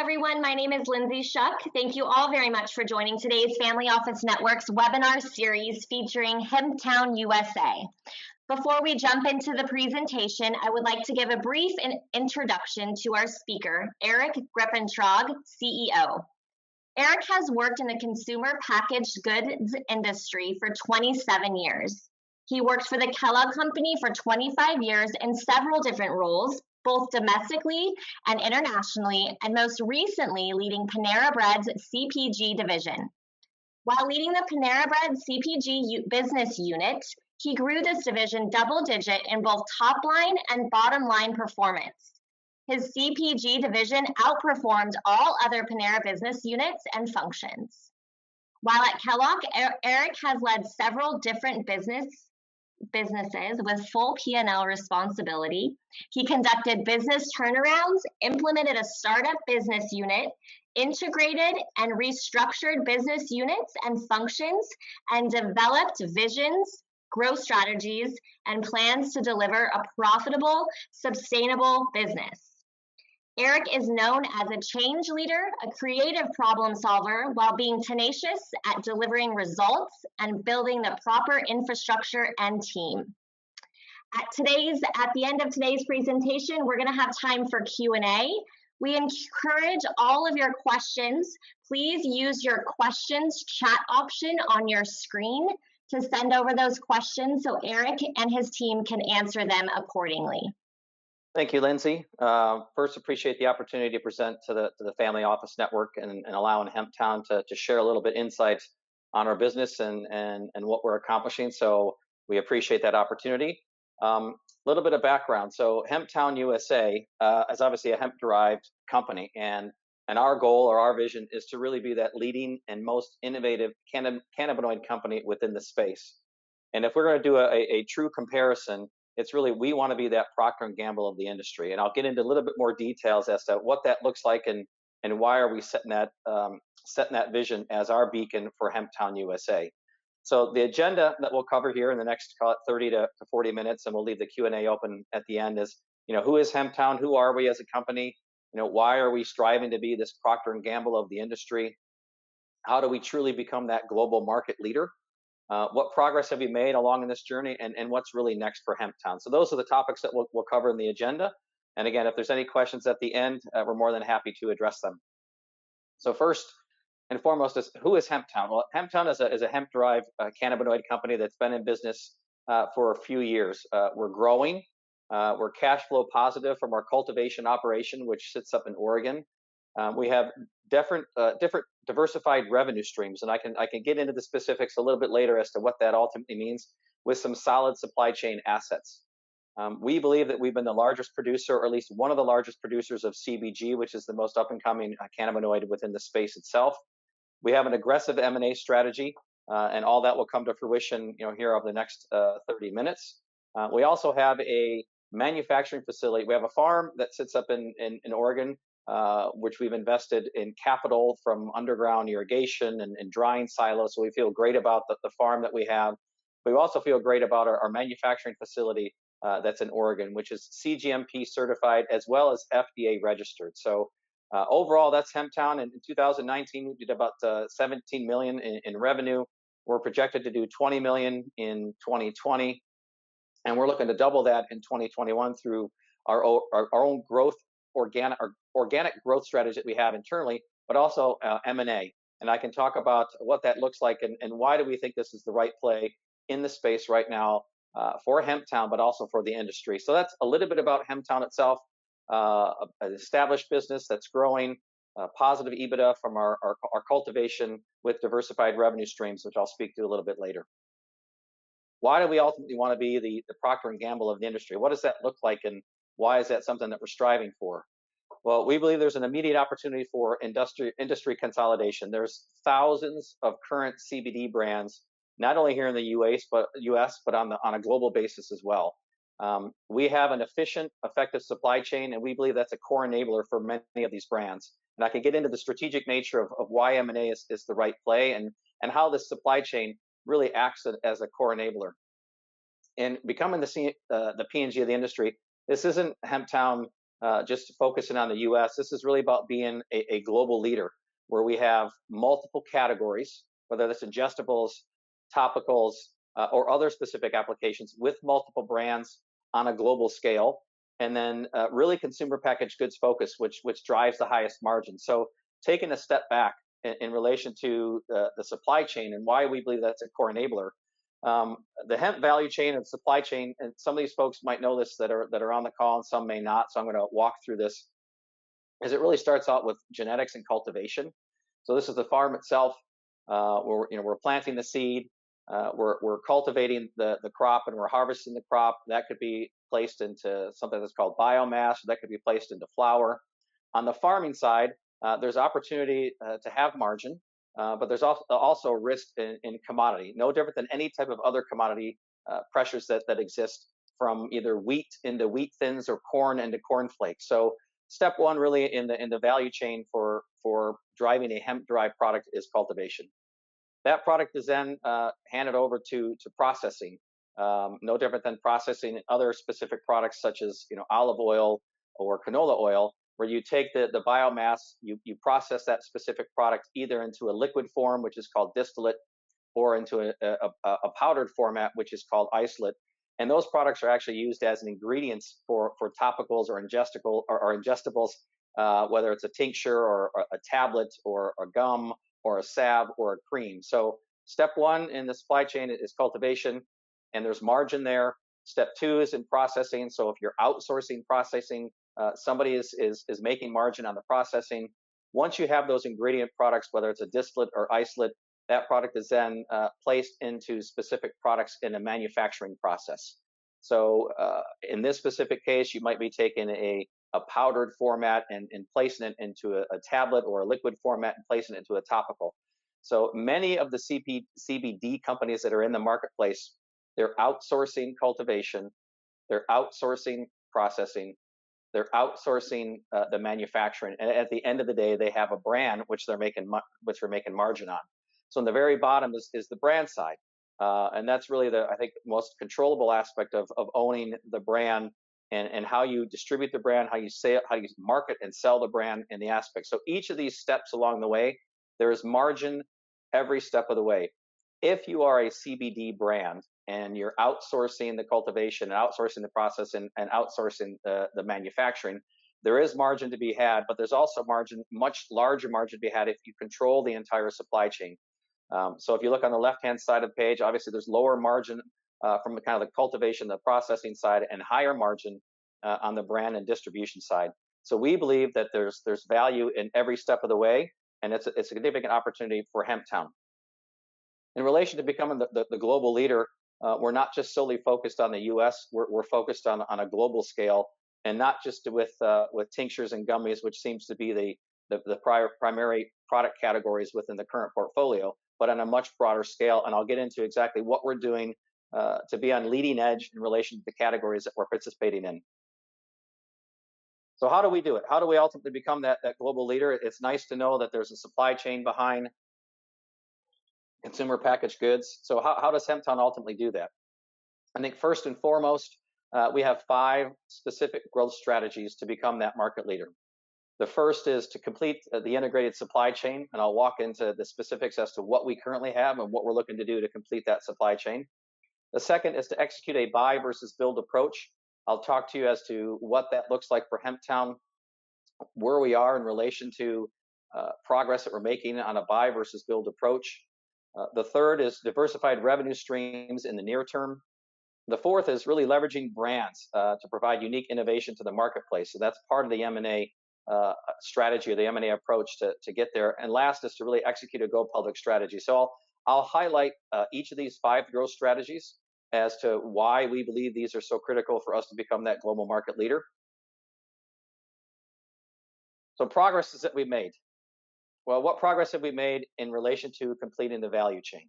everyone. My name is Lindsay Shuck. Thank you all very much for joining today's Family Office Network's webinar series featuring Hemptown USA. Before we jump into the presentation, I would like to give a brief introduction to our speaker, Eric Gripentrog, CEO. Eric has worked in the consumer packaged goods industry for 27 years. He worked for the Kellogg Company for 25 years in several different roles, both domestically and internationally, and most recently leading Panera Bread's CPG division. While leading the Panera Bread CPG business unit, he grew this division double-digit in both top-line and bottom-line performance. His CPG division outperformed all other Panera business units and functions. While at Kellogg, Eric has led several different businesses with full P&L responsibility. He conducted business turnarounds, implemented a startup business unit, integrated and restructured business units and functions, and developed visions, growth strategies, and plans to deliver a profitable, sustainable business. Eric is known as a change leader, a creative problem solver, while being tenacious at delivering results and building the proper infrastructure and team. At the end of today's presentation, we're going to have time for Q&A. We encourage all of your questions. Please use your questions chat option on your screen to send over those questions so Eric and his team can answer them accordingly. Thank you, Lindsay. First, appreciate the opportunity to present to the Family Office Network and allowing Hemptown to share a little bit insight on our business and what we're accomplishing. So we appreciate that opportunity. A little bit of background. So Hemptown USA is obviously a hemp-derived company, and our goal or our vision is to really be that leading and most innovative cannabinoid company within the space. And if we're going to do a true comparison, it's really, we want to be that Procter and Gamble of the industry. And I'll get into a little bit more details as to what that looks like and why are we setting that vision as our beacon for Hemptown USA. So the agenda that we'll cover here in the next, call it 30 to 40 minutes, and we'll leave the Q&A open at the end, is, who is Hemptown? Who are we as a company? Why are we striving to be this Procter and Gamble of the industry? How do we truly become that global market leader? What progress have we made along in this journey, and what's really next for Hemptown? So those are the topics that we'll cover in the agenda. And again, if there's any questions at the end, we're more than happy to address them. So first and foremost is, who is Hemptown? Well, Hemptown is a hemp-derived cannabinoid company that's been in business for a few years. We're growing. We're cash flow positive from our cultivation operation, which sits up in Oregon. We have different diversified revenue streams, and I can get into the specifics a little bit later as to what that ultimately means, with some solid supply chain assets. We believe that we've been the largest producer, or at least one of the largest producers of CBG, which is the most up-and-coming cannabinoid within the space itself. We have an aggressive M&A strategy, and all that will come to fruition, here over the next 30 minutes. We also have a manufacturing facility. We have a farm that sits up in Oregon, which we've invested in capital from underground irrigation and drying silos. So we feel great about the farm that we have. We also feel great about our manufacturing facility that's in Oregon, which is CGMP certified as well as FDA registered. So overall, that's Hemptown. In 2019, we did about 17 million in revenue. We're projected to do 20 million in 2020, and we're looking to double that in 2021 through our own growth, organic growth strategy that we have internally, but also M&A. And I can talk about what that looks like and why do we think this is the right play in the space right now for Hemptown, but also for the industry. So that's a little bit about Hemptown itself, an established business that's growing, positive EBITDA from our cultivation with diversified revenue streams, which I'll speak to a little bit later. Why do we ultimately want to be the Procter and Gamble of the industry? What does that look like, and why is that something that we're striving for? Well, we believe there's an immediate opportunity for industry consolidation. There's thousands of current CBD brands, not only here in the US, but on a global basis as well. We have an efficient, effective supply chain, and we believe that's a core enabler for many of these brands. And I can get into the strategic nature of why M&A is the right play, and how this supply chain really acts as a core enabler. In becoming the P&G of the industry, this isn't Hemptown just focusing on the US. This is really about being a global leader where we have multiple categories, whether that's ingestibles, topicals, or other specific applications with multiple brands on a global scale. And then really consumer packaged goods focus, which drives the highest margin. So taking a step back in relation to the supply chain and why we believe that's a core enabler. The hemp value chain and supply chain, and some of these folks might know this that are on the call, and some may not. So I'm going to walk through this. As it really starts out with genetics and cultivation. So this is the farm itself. Where we're planting the seed, we're cultivating the crop, and we're harvesting the crop. That could be placed into something that's called biomass, or that could be placed into flour. On the farming side, there's opportunity to have margin, but there's also risk in commodity, no different than any type of other commodity pressures that exist from either wheat into wheat thins or corn into corn flakes. So step one really in the value chain for driving a hemp-derived product is cultivation. That product is then handed over to processing, no different than processing other specific products such as olive oil or canola oil, where you take the biomass, you process that specific product either into a liquid form, which is called distillate, or into a powdered format, which is called isolate. And those products are actually used as ingredients for topicals or ingestibles, whether it's a tincture or a tablet or a gum or a salve or a cream. So step one in the supply chain is cultivation, and there's margin there. Step two is in processing. So if you're outsourcing processing, somebody is making margin on the processing. Once you have those ingredient products, whether it's a distillate or isolate, that product is then placed into specific products in a manufacturing process. So in this specific case, you might be taking a powdered format and placing it into a tablet, or a liquid format and placing it into a topical. So many of the CBD companies that are in the marketplace, they're outsourcing cultivation, they're outsourcing processing, they're outsourcing the manufacturing, and at the end of the day, they have a brand which they're making margin on. So in the very bottom is the brand side, and that's really I think most controllable aspect of owning the brand, and how you distribute the brand, how you say it, how you market and sell the brand, and the aspects. So each of these steps along the way, there is margin every step of the way. If you are a CBD brand and you're outsourcing the cultivation and outsourcing the process and outsourcing the manufacturing, there is margin to be had, but there's also margin, much larger margin to be had if you control the entire supply chain. So if you look on the left-hand side of the page, obviously there's lower margin from the kind of the cultivation, the processing side, and higher margin on the brand and distribution side. So we believe that there's value in every step of the way, and it's a significant opportunity for Hemptown. In relation to becoming the global leader, we're not just solely focused on the U.S. We're focused on a global scale, and not just with tinctures and gummies, which seems to be the primary product categories within the current portfolio, but on a much broader scale. And I'll get into exactly what we're doing to be on leading edge in relation to the categories that we're participating in. So how do we do it? How do we ultimately become that global leader? It's nice to know that there's a supply chain behind consumer packaged goods. So how does Hemptown ultimately do that? I think first and foremost, we have 5 specific growth strategies to become that market leader. The first is to complete the integrated supply chain, and I'll walk into the specifics as to what we currently have and what we're looking to do to complete that supply chain. The second is to execute a buy versus build approach. I'll talk to you as to what that looks like for Hemptown, where we are in relation to progress that we're making on a buy versus build approach. The third is diversified revenue streams in the near term. The fourth is really leveraging brands to provide unique innovation to the marketplace. So that's part of the M&A strategy, or the M&A approach to get there. And last is to really execute a go public strategy. So I'll highlight each of these 5 growth strategies as to why we believe these are so critical for us to become that global market leader. So progress that we've made. Well, what progress have we made in relation to completing the value chain?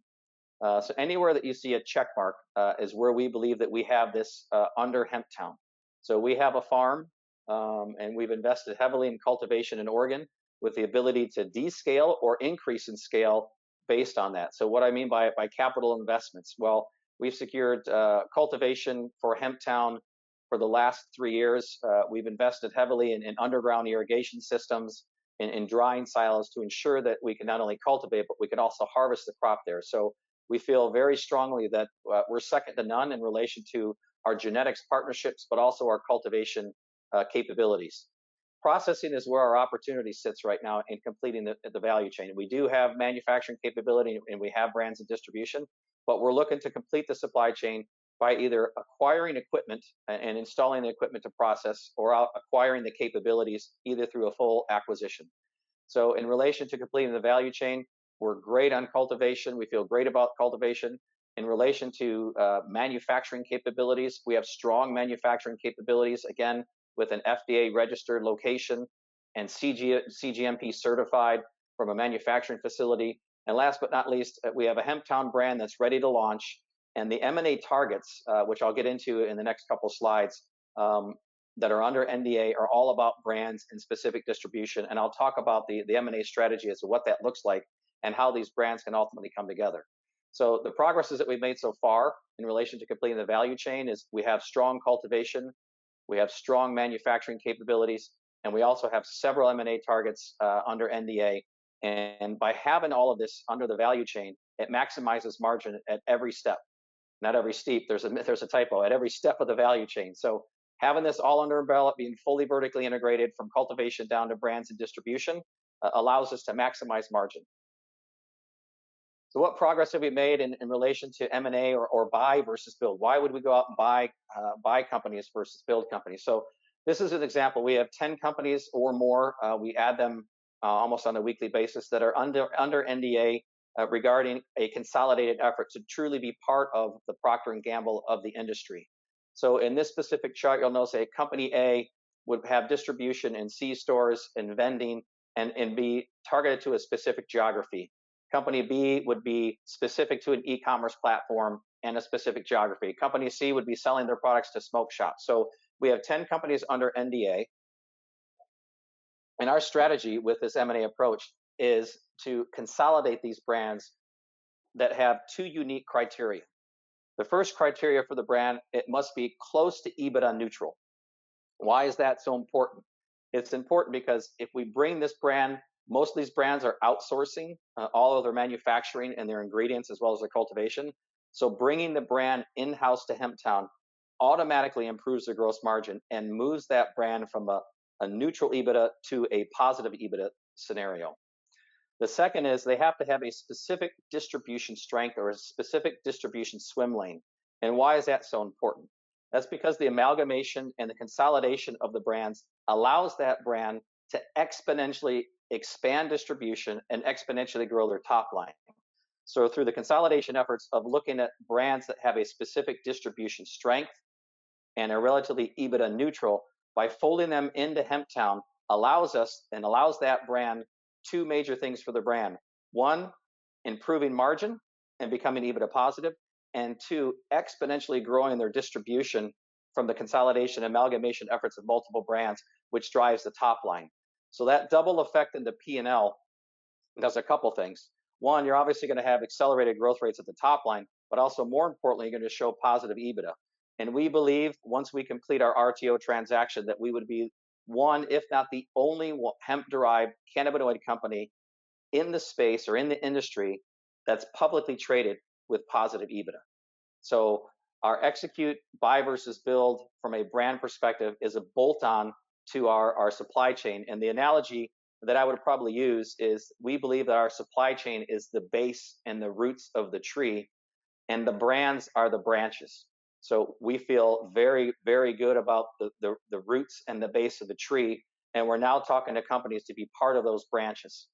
So anywhere that you see a check mark is where we believe that we have this under Hemptown. So we have a farm, and we've invested heavily in cultivation in Oregon with the ability to descale or increase in scale based on that. So what I mean by capital investments, well, we've secured cultivation for Hemptown for the last 3 years. We've invested heavily in underground irrigation systems, in drying silos to ensure that we can not only cultivate, but we can also harvest the crop there. So we feel very strongly that we're second to none in relation to our genetics partnerships, but also our cultivation capabilities. Processing is where our opportunity sits right now in completing the value chain. We do have manufacturing capability and we have brands and distribution, but we're looking to complete the supply chain by either acquiring equipment and installing the equipment to process, or acquiring the capabilities either through a full acquisition. So in relation to completing the value chain, we're great on cultivation. We feel great about cultivation. In relation to manufacturing capabilities, we have strong manufacturing capabilities, again, with an FDA registered location and CGMP certified from a manufacturing facility. And last but not least, we have a Hemptown brand that's ready to launch. And the M&A targets, which I'll get into in the next couple slides, that are under NDA are all about brands and specific distribution. And I'll talk about the M&A strategy as to what that looks like and how these brands can ultimately come together. So the progresses that we've made so far in relation to completing the value chain is we have strong cultivation, we have strong manufacturing capabilities, and we also have several M&A targets under NDA. And by having all of this under the value chain, it maximizes margin at every step. Not every step, there's a typo, at every step of the value chain. So having this all under umbrella, being fully vertically integrated from cultivation down to brands and distribution, allows us to maximize margin. So what progress have we made in relation to M&A or buy versus build? Why would we go out and buy companies versus build companies? So this is an example. We have 10 companies or more. We add them almost on a weekly basis that are under NDA regarding a consolidated effort to truly be part of the Procter & Gamble of the industry. So in this specific chart, you'll notice a company A would have distribution in C stores and vending and be targeted to a specific geography. Company B would be specific to an e-commerce platform and a specific geography. Company C would be selling their products to smoke shops. So we have 10 companies under NDA. And our strategy with this M&A approach is to consolidate these brands that have two unique criteria. The first criteria for the brand, it must be close to EBITDA neutral. Why is that so important? It's important because if we bring this brand, most of these brands are outsourcing all of their manufacturing and their ingredients as well as their cultivation. So bringing the brand in-house to Hemptown automatically improves the gross margin and moves that brand from a neutral EBITDA to a positive EBITDA scenario. The second is they have to have a specific distribution strength or a specific distribution swim lane. And why is that so important? That's because the amalgamation and the consolidation of the brands allows that brand to exponentially expand distribution and exponentially grow their top line. So through the consolidation efforts of looking at brands that have a specific distribution strength and are relatively EBITDA neutral, by folding them into Hemptown allows that brand two major things for the brand. One, improving margin and becoming EBITDA positive, and two, exponentially growing their distribution from the consolidation amalgamation efforts of multiple brands, which drives the top line. So that double effect in the P&L does a couple things. One, you're obviously going to have accelerated growth rates at the top line, but also more importantly, you're going to show positive EBITDA. And we believe once we complete our RTO transaction that we would be one, if not the only hemp-derived cannabinoid company in the space or in the industry that's publicly traded with positive EBITDA. So our execute, buy versus build from a brand perspective is a bolt-on to our supply chain. And the analogy that I would probably use is we believe that our supply chain is the base and the roots of the tree, and the brands are the branches. So we feel very, very good about the roots and the base of the tree, and we're now talking to companies to be part of those branches.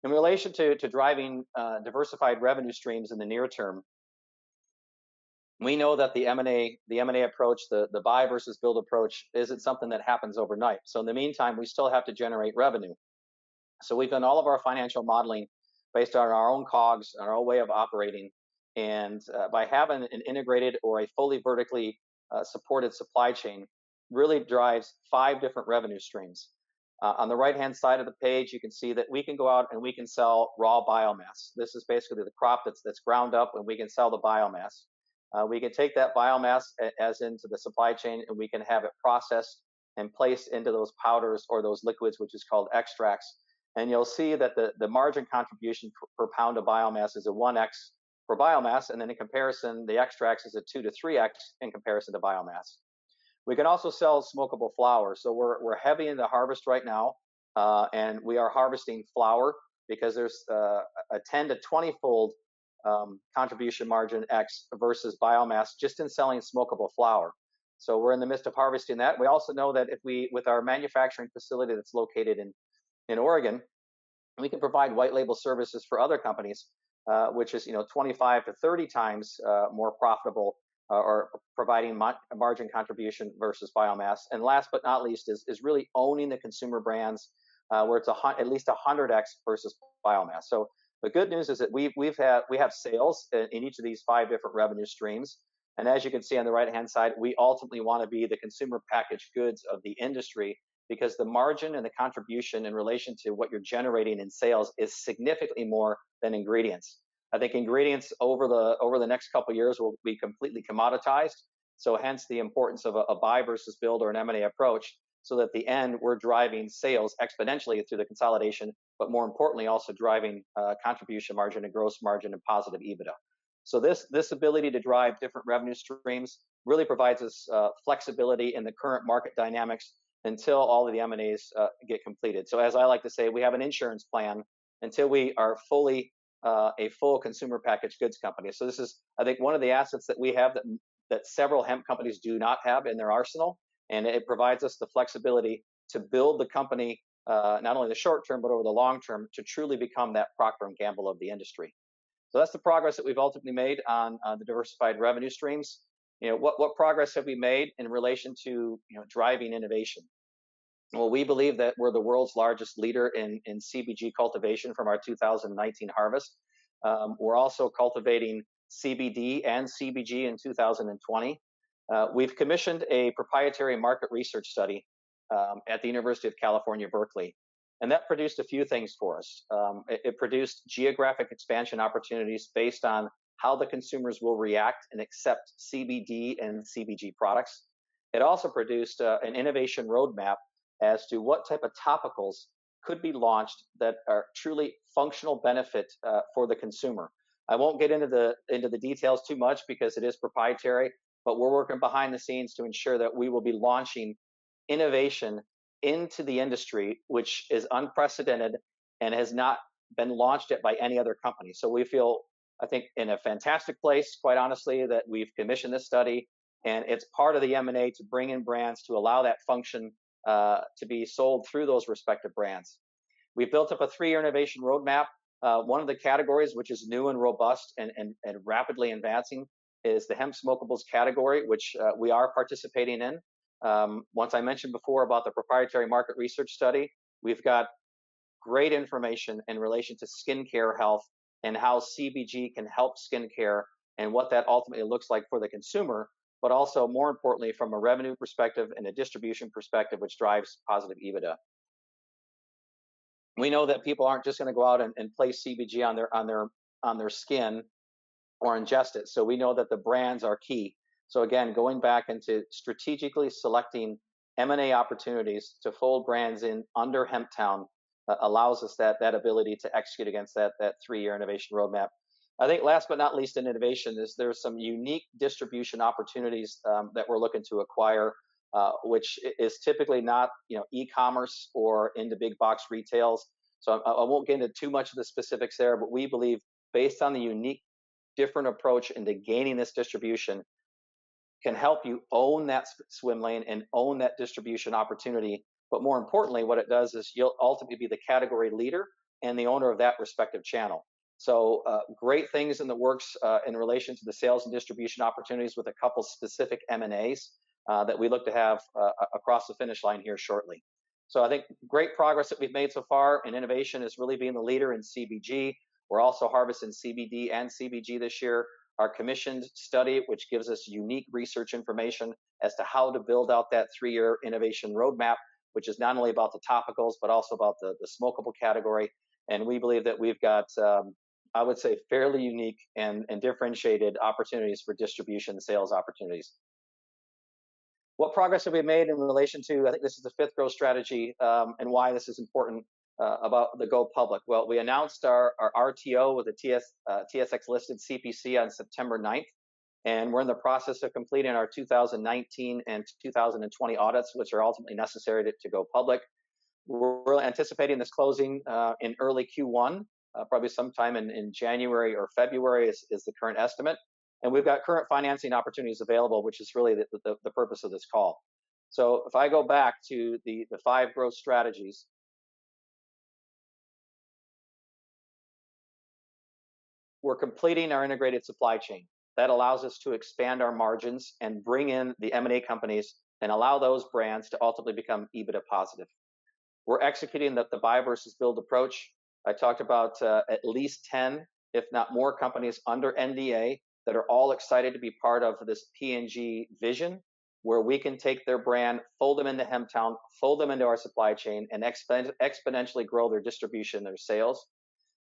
In relation to driving diversified revenue streams in the near term, we know that the M&A approach, the buy versus build approach, isn't something that happens overnight. So in the meantime, we still have to generate revenue. So we've done all of our financial modeling based on our own COGS, our own way of operating. And by having an integrated or a fully vertically supported supply chain really drives 5 different revenue streams. On the right-hand side of the page, you can see that we can go out and we can sell raw biomass. This is basically the crop that's ground up, and we can sell the biomass. We can take that biomass as into the supply chain, and we can have it processed and placed into those powders or those liquids, which is called extracts. And you'll see that the margin contribution per pound of biomass is a 1x for biomass, and then in comparison, the extracts is a 2 to 3x in comparison to biomass. We can also sell smokable flower. So we're heavy in the harvest right now, and we are harvesting flower because there's a 10 to 20-fold contribution margin X versus biomass just in selling smokable flower. So we're in the midst of harvesting that. We also know that if we, with our manufacturing facility that's located in Oregon, we can provide white label services for other companies, which is 25 to 30 times more profitable or providing margin contribution versus biomass. And last but not least is really owning the consumer brands, where it's at least 100x versus biomass. So the good news is that we have sales in each of these 5 different revenue streams. And as you can see on the right-hand side, we ultimately want to be the consumer packaged goods of the industry, because the margin and the contribution in relation to what you're generating in sales is significantly more than ingredients. I think ingredients over the next couple of years will be completely commoditized. So hence the importance of a buy versus build or an M&A approach, so that at the end we're driving sales exponentially through the consolidation, but more importantly also driving contribution margin and gross margin and positive EBITDA. So this ability to drive different revenue streams really provides us flexibility in the current market dynamics until all of the M&As get completed. So as I like to say, we have an insurance plan until we are fully a full consumer packaged goods company. So this is, I think, one of the assets that we have that several hemp companies do not have in their arsenal, and it provides us the flexibility to build the company not only the short term but over the long term to truly become that Procter and Gamble of the industry. So that's the progress that we've ultimately made on the diversified revenue streams. What progress have we made in relation to driving innovation? Well, we believe that we're the world's largest leader in CBG cultivation from our 2019 harvest. We're also cultivating CBD and CBG in 2020. We've commissioned a proprietary market research study at the University of California, Berkeley, and that produced a few things for us. It produced geographic expansion opportunities based on how the consumers will react and accept CBD and CBG products. It also produced an innovation roadmap as to what type of topicals could be launched that are truly functional benefit for the consumer. I won't get into the details too much because it is proprietary, but we're working behind the scenes to ensure that we will be launching innovation into the industry, which is unprecedented and has not been launched yet by any other company. So we feel, I think, in a fantastic place, quite honestly, that we've commissioned this study, and it's part of the M&A to bring in brands to allow that function to be sold through those respective brands. We've built up a 3-year innovation roadmap. One of the categories which is new and robust and rapidly advancing is the hemp smokables category, which we are participating in. Once I mentioned before about the proprietary market research study, we've got great information in relation to skincare health and how CBG can help skincare and what that ultimately looks like for the consumer, but also more importantly from a revenue perspective and a distribution perspective, which drives positive EBITDA. We know that people aren't just going to go out and place CBG on their skin or ingest it. So we know that the brands are key. So again, going back into strategically selecting M&A opportunities to fold brands in under Hemptown allows us that ability to execute against that 3-year innovation roadmap. I think last but not least in innovation is there's some unique distribution opportunities that we're looking to acquire, which is typically not e-commerce or into big box retails. So I won't get into too much of the specifics there, but we believe based on the unique different approach into gaining this distribution can help you own that swim lane and own that distribution opportunity. But more importantly, what it does is you'll ultimately be the category leader and the owner of that respective channel. So great things in the works in relation to the sales and distribution opportunities with a couple specific M&As that we look to have across the finish line here shortly. So I think great progress that we've made so far in innovation is really being the leader in CBG. We're also harvesting CBD and CBG this year. Our commissioned study, which gives us unique research information as to how to build out that 3-year innovation roadmap, which is not only about the topicals, but also about the smokable category. And we believe that we've got I would say, fairly unique and differentiated opportunities for distribution sales opportunities. What progress have we made in relation to, I think this is the fifth growth strategy, and why this is important about the go public? Well, we announced our RTO with the TSX listed CPC on September 9th, and we're in the process of completing our 2019 and 2020 audits, which are ultimately necessary to go public. We're anticipating this closing in early Q1, probably sometime in January or February is the current estimate. And we've got current financing opportunities available, which is really the purpose of this call. So if I go back to the 5 growth strategies, we're completing our integrated supply chain. That allows us to expand our margins and bring in the M&A companies and allow those brands to ultimately become EBITDA positive. We're executing the buy versus build approach. I talked about at least 10, if not more, companies under NDA that are all excited to be part of this P&G vision, where we can take their brand, fold them into Hemptown, fold them into our supply chain, and exponentially grow their distribution, their sales.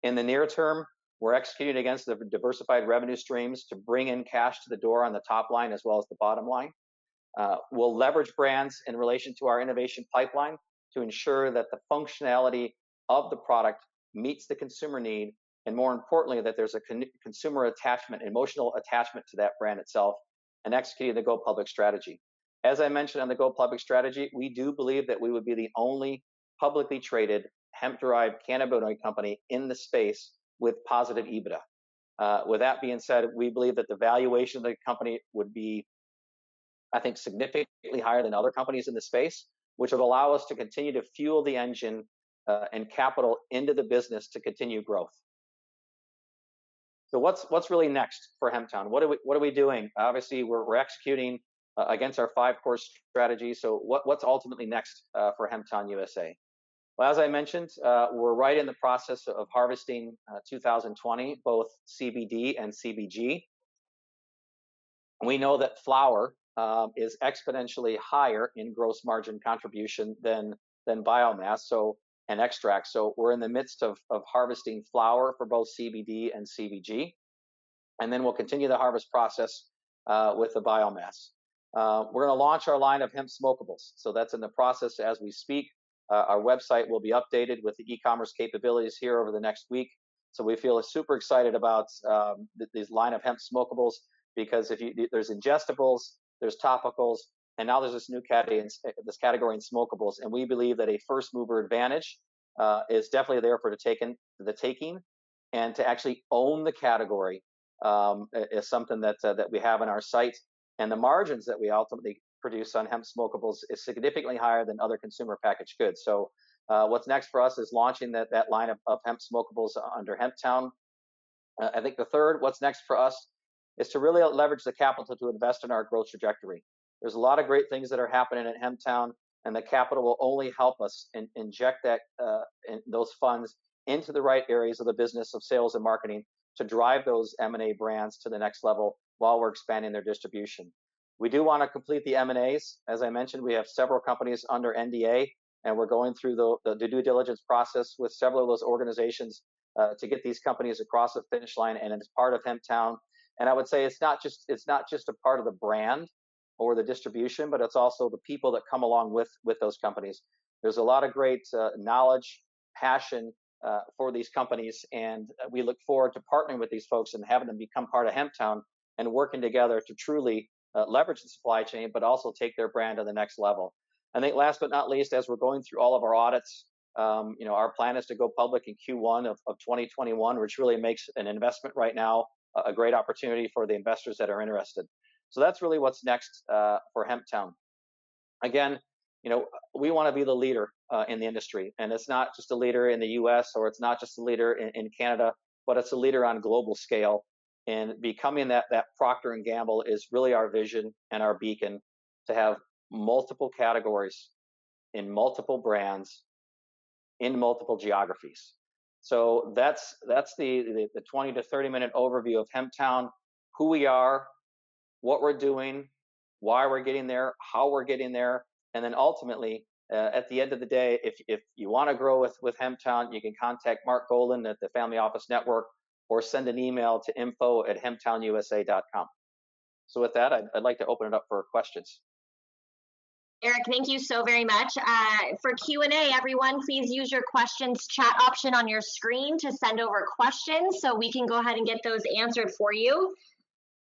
In the near term, we're executing against the diversified revenue streams to bring in cash to the door on the top line as well as the bottom line. We'll leverage brands in relation to our innovation pipeline to ensure that the functionality of the product meets the consumer need, and more importantly, that there's a consumer attachment, emotional attachment to that brand itself, and executing the go public strategy. As I mentioned on the go public strategy, we do believe that we would be the only publicly traded hemp-derived cannabinoid company in the space with positive EBITDA. With that being said, we believe that the valuation of the company would be, I think, significantly higher than other companies in the space, which would allow us to continue to fuel the engine and capital into the business to continue growth. So what's really next for Hemptown? What are we doing? Obviously, we're executing against our 5 core strategies. So what's ultimately next for Hemptown USA? Well, as I mentioned, we're right in the process of harvesting 2020, both CBD and CBG. We know that flower is exponentially higher in gross margin contribution than biomass, and extract. So we're in the midst of harvesting flower for both CBD and CBG, and then we'll continue the harvest process with the biomass. We're going to launch our line of hemp smokables. So that's in the process as we speak. Our website will be updated with the e-commerce capabilities here over the next week. So we feel super excited about this line of hemp smokables, because there's ingestibles, there's topicals, and now there's this new category in smokables. And we believe that a first mover advantage is definitely there for the taking, and to actually own the category is something that we have in our sight. And the margins that we ultimately produce on hemp smokables is significantly higher than other consumer packaged goods. So what's next for us is launching that line of hemp smokables under Hemptown. I think the third, what's next for us, is to really leverage the capital to invest in our growth trajectory. There's a lot of great things that are happening at Hemptown, and the capital will only help us inject those funds into the right areas of the business of sales and marketing to drive those M&A brands to the next level while we're expanding their distribution. We do want to complete the M&As. As I mentioned, we have several companies under NDA, and we're going through the due diligence process with several of those organizations to get these companies across the finish line, and it's part of Hemptown. And I would say it's not just a part of the brand or the distribution, but it's also the people that come along with those companies. There's a lot of great knowledge, passion for these companies, and we look forward to partnering with these folks and having them become part of Hemptown and working together to truly leverage the supply chain, but also take their brand to the next level. I think last but not least, as we're going through all of our audits, our plan is to go public in Q1 of 2021, which really makes an investment right now a great opportunity for the investors that are interested. So that's really what's next for Hemptown. Again, we want to be the leader in the industry, and it's not just a leader in the U.S. or it's not just a leader in Canada, but it's a leader on global scale. And becoming that Procter and Gamble is really our vision and our beacon, to have multiple categories in multiple brands in multiple geographies. So that's the 20 to 30 minute overview of Hemptown, who we are, what we're doing, why we're getting there, how we're getting there, and then ultimately, at the end of the day, if you want to grow with Hemptown, you can contact Mark Golden at the Family Office Network, or send an email to info@hemptownusa.com. So with that, I'd like to open it up for questions. Eric, thank you so very much. For Q&A, everyone, please use your questions chat option on your screen to send over questions so we can go ahead and get those answered for you.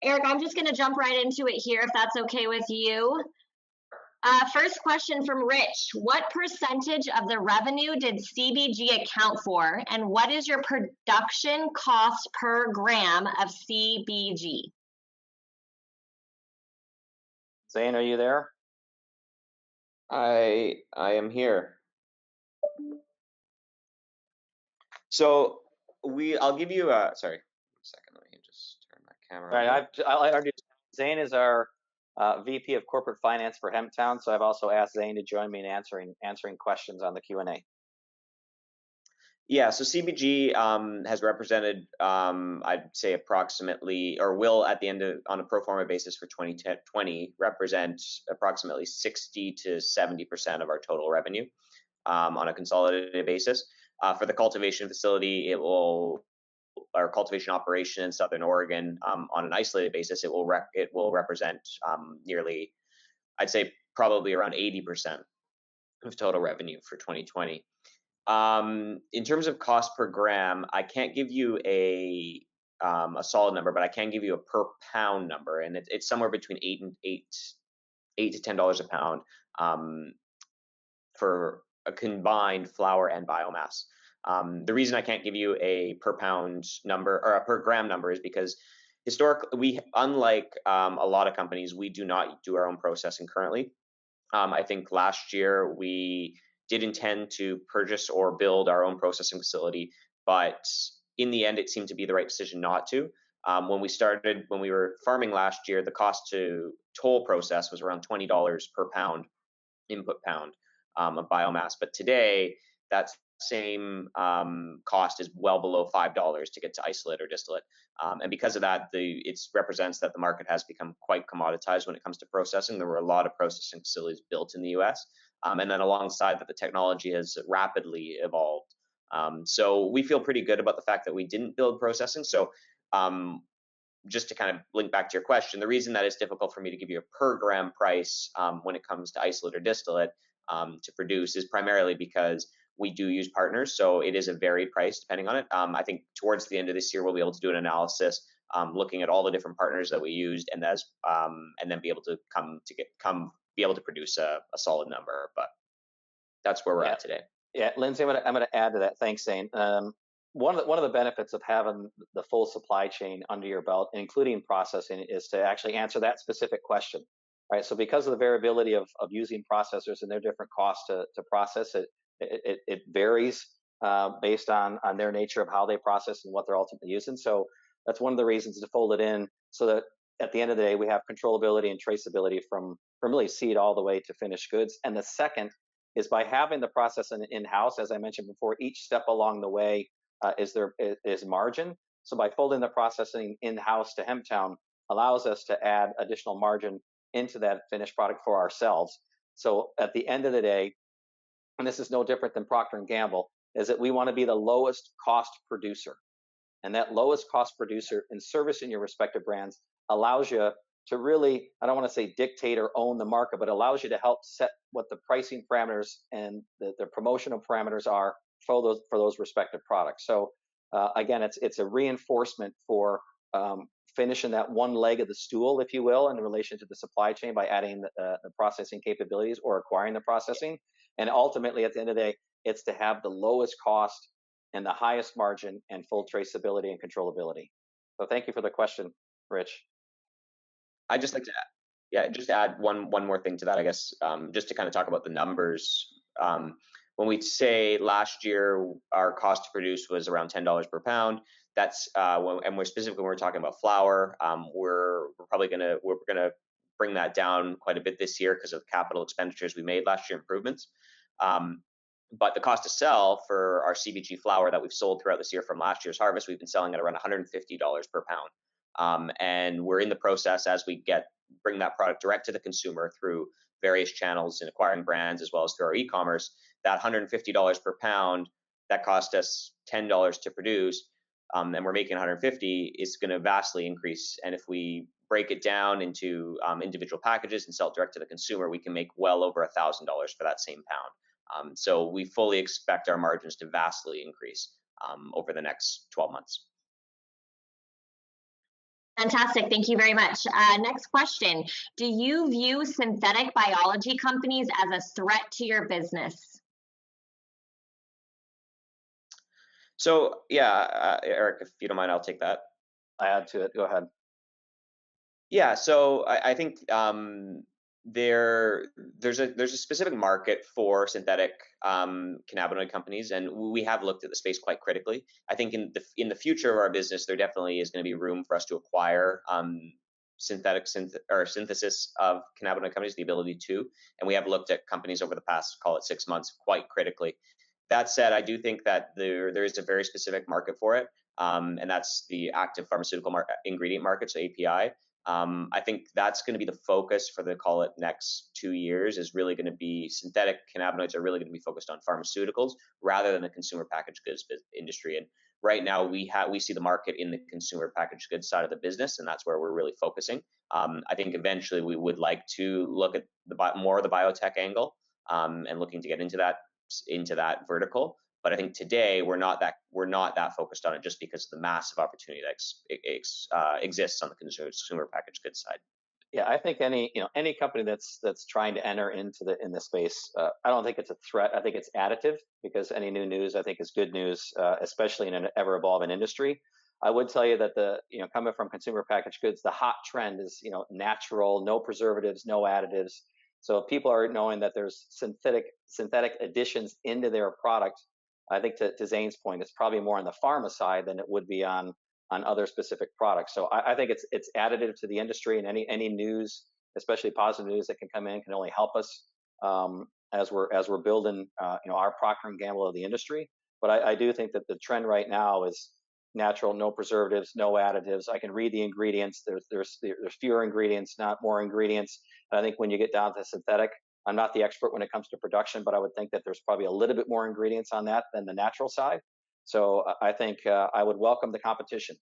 Eric, I'm just going to jump right into it here if that's okay with you. First question from Rich. What percentage of the revenue did CBG account for, and what is your production cost per gram of CBG? Zane, are you there? I am here. So I'll give you a, sorry, a second, let me just turn my camera on. All right, Zane is our VP of Corporate Finance for Hemptown, so I've also asked Zane to join me in answering questions on the Q&A. Yeah, so CBG has represented, I'd say approximately, or will at the end of, on a pro forma basis for 2020, represent approximately 60 to 70% of our total revenue on a consolidated basis. For the cultivation facility, our cultivation operation in Southern Oregon, on an isolated basis, it will represent nearly, I'd say probably around 80% of total revenue for 2020. In terms of cost per gram, I can't give you a solid number, but I can give you a per pound number, and it's somewhere between $8 to $10 a pound for a combined flower and biomass. The reason I can't give you a per pound number or a per gram number is because historically, unlike a lot of companies, we do not do our own processing currently. I think last year we did intend to purchase or build our own processing facility, but in the end, it seemed to be the right decision not to. When we were farming last year, the cost to toll process was around $20 per pound, input pound of biomass. But today, that same cost is well below $5 to get to isolate or distillate. And because of that, it represents that the market has become quite commoditized when it comes to processing. There were a lot of processing facilities built in the US. And then alongside that, the technology has rapidly evolved. So we feel pretty good about the fact that we didn't build processing. So just to kind of link back to your question, the reason that it's difficult for me to give you a per gram price when it comes to isolate or distillate to produce is primarily because we do use partners. So it is a varied price depending on it. I think towards the end of this year, we'll be able to do an analysis looking at all the different partners that we used, and then be able to be able to produce a solid number. But that's where we're at today. Yeah, Lindsay, I'm going to add to that. Thanks, Zane. One of the benefits of having the full supply chain under your belt, including processing, is to actually answer that specific question, right? So because of the variability of using processors and their different costs to process it, it varies based on their nature of how they process and what they're ultimately using. So that's one of the reasons to fold it in, so that at the end of the day, we have controllability and traceability from really seed all the way to finished goods. And the second is by having the processing in-house, as I mentioned before, each step along the way is margin. So by folding the processing in-house to Hemptown allows us to add additional margin into that finished product for ourselves. So at the end of the day, and this is no different than Procter & Gamble, is that we want to be the lowest cost producer. And that lowest cost producer in servicing your respective brands allows you to really, I don't want to say dictate or own the market, but allows you to help set what the pricing parameters and the promotional parameters are for those respective products. So again, it's a reinforcement for finishing that one leg of the stool, if you will, in relation to the supply chain by adding the processing capabilities or acquiring the processing. And ultimately, at the end of the day, it's to have the lowest cost and the highest margin and full traceability and controllability. So thank you for the question, Rich. I'd just like to just add one more thing to that, I guess, just to kind of talk about the numbers. When we say last year our cost to produce was around $10 per pound, that's and when we're talking about flour, we're gonna bring that down quite a bit this year because of capital expenditures we made last year, improvements. But the cost to sell for our CBG flour that we've sold throughout this year from last year's harvest, we've been selling at around $150 per pound. And we're in the process as we bring that product direct to the consumer through various channels in acquiring brands as well as through our e-commerce. That $150 per pound that cost us $10 to produce, and we're making 150, it's going to vastly increase. And if we break it down into individual packages and sell it direct to the consumer, we can make well over $1,000 for that same pound. So we fully expect our margins to vastly increase over the next 12 months. Fantastic. Thank you very much. Next question. Do you view synthetic biology companies as a threat to your business? So yeah, Eric, if you don't mind, I'll take that. I add to it. Go ahead. Yeah, so I think there's a specific market for synthetic cannabinoid companies, and we have looked at the space quite critically. I think in the future of our business, there definitely is going to be room for us to acquire synthesis of cannabinoid companies, the ability to, and we have looked at companies over the past, call it 6 months, quite critically. That said, I do think that there is a very specific market for it, and that's the active pharmaceutical ingredient market, so API. I think that's going to be the focus for the, call it, next 2 years, is really going to be synthetic cannabinoids are really going to be focused on pharmaceuticals rather than the consumer packaged goods industry. And right now we see the market in the consumer packaged goods side of the business, and that's where we're really focusing. I think eventually we would like to look at more of the biotech angle, and looking to get into that vertical. But I think today we're not that focused on it, just because of the massive opportunity that exists on the consumer packaged goods side. Yeah, I think any company that's trying to enter into the space, I don't think it's a threat. I think it's additive, because any new news I think is good news, especially in an ever evolving industry. I would tell you that coming from consumer packaged goods, the hot trend is natural, no preservatives, no additives. So if people are knowing that there's synthetic additions into their product, I think to Zane's point, it's probably more on the pharma side than it would be on other specific products. So I think it's additive to the industry, and any news, especially positive news that can come in, can only help us as we're building our Procter and Gamble of the industry. But I do think that the trend right now is natural, no preservatives, no additives. I can read the ingredients. There's fewer ingredients, not more ingredients. And I think when you get down to synthetic, I'm not the expert when it comes to production, but I would think that there's probably a little bit more ingredients on that than the natural side. So I think I would welcome the competition.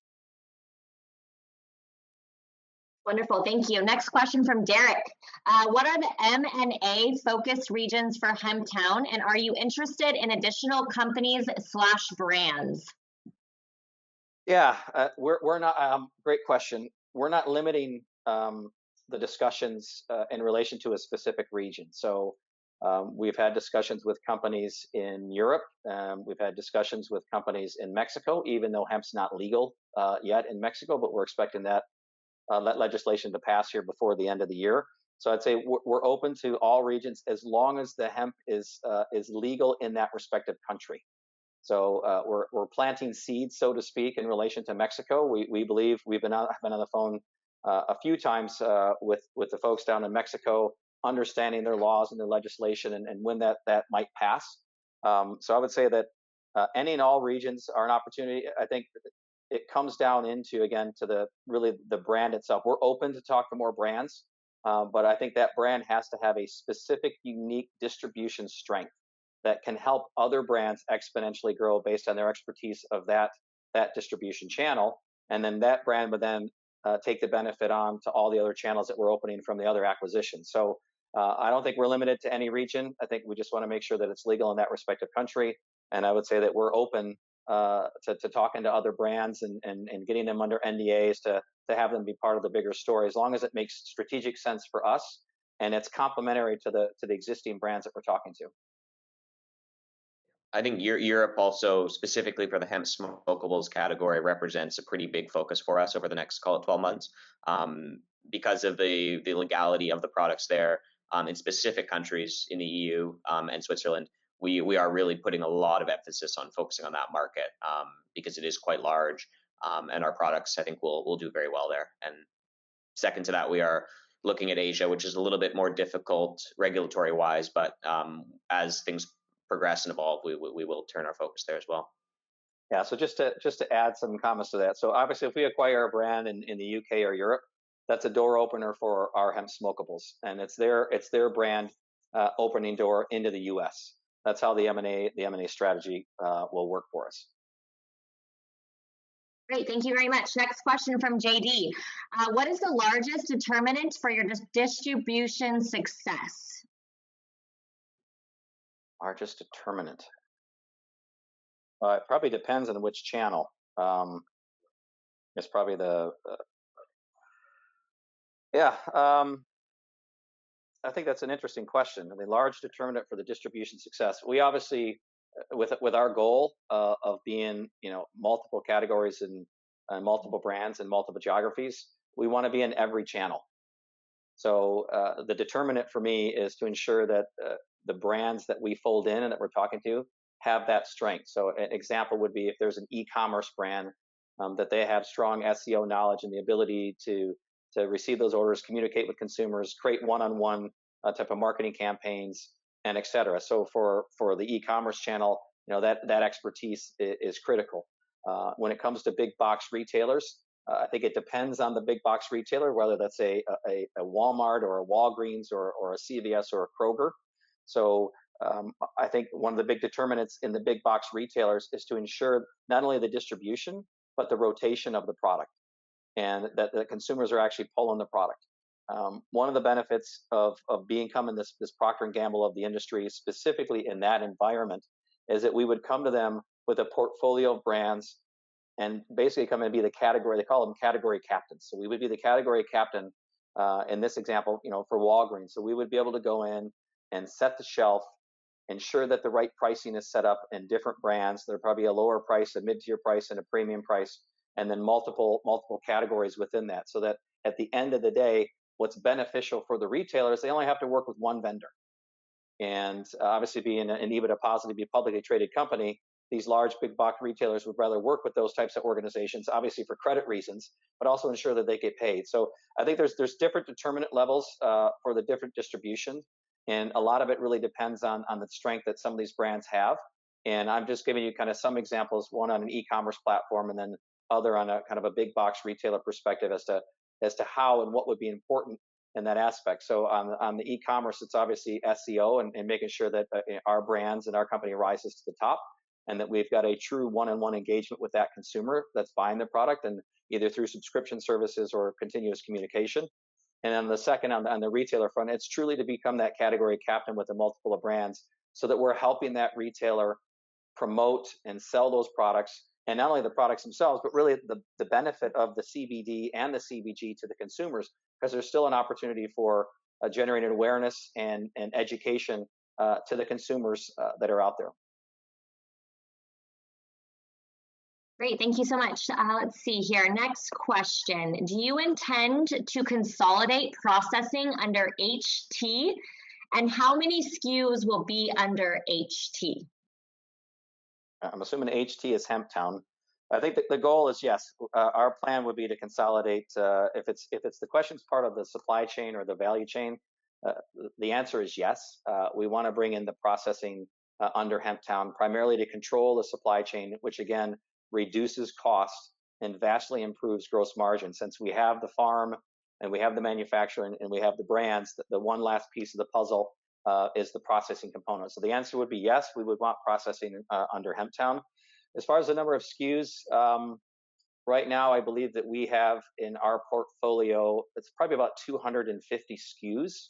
Wonderful, thank you. Next question from Derek. What are the M&A focused regions for Hemptown, and are you interested in additional companies/brands? Yeah, we're not. Great question. We're not limiting the discussions in relation to a specific region. So we've had discussions with companies in Europe. We've had discussions with companies in Mexico, even though hemp's not legal yet in Mexico, but we're expecting that legislation to pass here before the end of the year. So I'd say we're open to all regions as long as the hemp is legal in that respective country. So we're planting seeds, so to speak, in relation to Mexico. We believe we've been on the phone a few times with the folks down in Mexico, understanding their laws and their legislation and when that might pass. So I would say that any and all regions are an opportunity. I think it comes down into, again, to the brand itself. We're open to talk to more brands, but I think that brand has to have a specific, unique distribution strength that can help other brands exponentially grow based on their expertise of that distribution channel. And then that brand would then take the benefit on to all the other channels that we're opening from the other acquisitions. So I don't think we're limited to any region. I think we just want to make sure that it's legal in that respective country. And I would say that we're open to talking to other brands and getting them under NDAs to have them be part of the bigger story, as long as it makes strategic sense for us and it's complementary to the existing brands that we're talking to. I think Europe also, specifically for the hemp smokables category, represents a pretty big focus for us over the next, call it, 12 months, because of the legality of the products there in specific countries in the EU and Switzerland. We are really putting a lot of emphasis on focusing on that market because it is quite large, and our products, I think, will do very well there. And second to that, we are looking at Asia, which is a little bit more difficult regulatory-wise, but as things progress and evolve, we will turn our focus there as well. Yeah, so just to add some comments to that. So obviously, if we acquire a brand in the UK or Europe, that's a door opener for our hemp smokables, and it's their brand opening door into the US. That's how the M&A strategy will work for us. Great, thank you very much. Next question from JD. What is the largest determinant for your distribution success? Largest determinant. It probably depends on which channel. It's probably yeah. I think that's an interesting question. I mean, large determinant for the distribution success. We obviously, with our goal of being, multiple categories and multiple brands and multiple geographies, we want to be in every channel. So the determinant for me is to ensure that the brands that we fold in and that we're talking to have that strength. So an example would be if there's an e-commerce brand that they have strong SEO knowledge and the ability to receive those orders, communicate with consumers, create one-on-one type of marketing campaigns, and et cetera. So for the e-commerce channel, that expertise is critical. When it comes to big box retailers, I think it depends on the big box retailer, whether that's a Walmart or a Walgreens or a CVS or a Kroger. So I think one of the big determinants in the big box retailers is to ensure not only the distribution, but the rotation of the product, and that the consumers are actually pulling the product. One of the benefits of becoming this Procter and Gamble of the industry, specifically in that environment, is that we would come to them with a portfolio of brands and basically come and be the category. They call them category captains. So we would be the category captain in this example, for Walgreens. So we would be able to go in and set the shelf, ensure that the right pricing is set up in different brands. There'll probably be a lower price, a mid-tier price, and a premium price, and then multiple categories within that. So that at the end of the day, what's beneficial for the retailers, they only have to work with one vendor. And obviously, being an EBITDA positive, be a publicly traded company, these large big box retailers would rather work with those types of organizations, obviously for credit reasons, but also ensure that they get paid. So I think there's different determinant levels for the different distribution, and a lot of it really depends on the strength that some of these brands have. And I'm just giving you kind of some examples, one on an e-commerce platform, and then other on a kind of a big box retailer perspective as to how and what would be important in that aspect. So on the e-commerce, it's obviously SEO and making sure that our brands and our company rises to the top, and that we've got a true one-on-one engagement with that consumer that's buying the product, and either through subscription services or continuous communication. And then the second on the retailer front, it's truly to become that category captain with a multiple of brands, so that we're helping that retailer promote and sell those products, and not only the products themselves, but really the benefit of the CBD and the CBG to the consumers, because there's still an opportunity for generating awareness and education to the consumers that are out there. Great, thank you so much. Let's see here. Next question. Do you intend to consolidate processing under HT? And how many SKUs will be under HT? I'm assuming HT is Hemptown. I think that the goal is yes. Our plan would be to consolidate. If it's the question's part of the supply chain or the value chain, the answer is yes. We want to bring in the processing under Hemptown, primarily to control the supply chain, which again reduces cost and vastly improves gross margin. Since we have the farm and we have the manufacturing and we have the brands, the one last piece of the puzzle is the processing component. So the answer would be yes, we would want processing under Hemptown. As far as the number of SKUs, right now I believe that we have in our portfolio, it's probably about 250 SKUs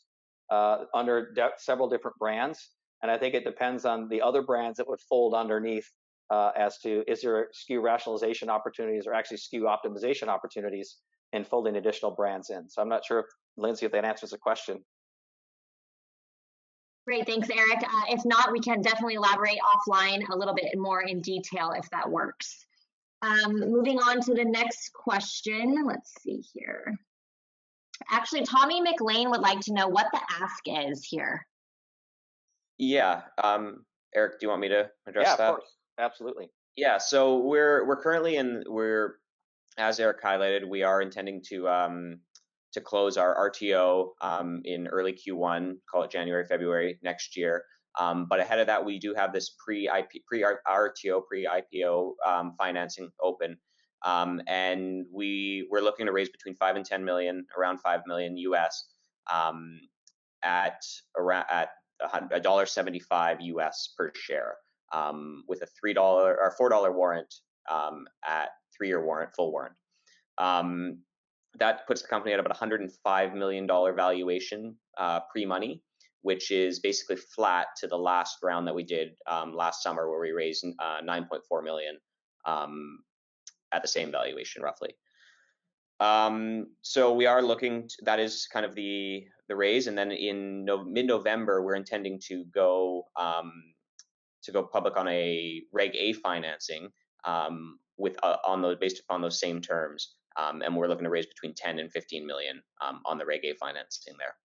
under several different brands. And I think it depends on the other brands that would fold underneath as to is there SKU rationalization opportunities or actually SKU optimization opportunities in folding additional brands in. So I'm not sure, Lindsay, if that answers the question. Great, thanks, Eric. If not, we can definitely elaborate offline a little bit more in detail if that works. Moving on to the next question. Let's see here. Actually, Tommy McLean would like to know what the ask is here. Yeah, Eric, do you want me to address that? Yeah, of course, absolutely. Yeah, so we're currently as Eric highlighted, we are intending to close our RTO in early Q1, call it January, February next year. But ahead of that, we do have this pre-RTO, pre-IPO financing open. And we're looking to raise between 5 and 10 million, around 5 million US, at $1.75 US per share, with a $3 or $4 warrant at 3-year warrant, full warrant. That puts the company at about $105 million valuation pre-money, which is basically flat to the last round that we did last summer, where we raised $9.4 million at the same valuation, roughly. So we are looking to, that is kind of the raise, and then in mid-November we're intending to go public on a Reg A financing based upon those same terms, and we're looking to raise between 10 and 15 million on the Reg A financing there.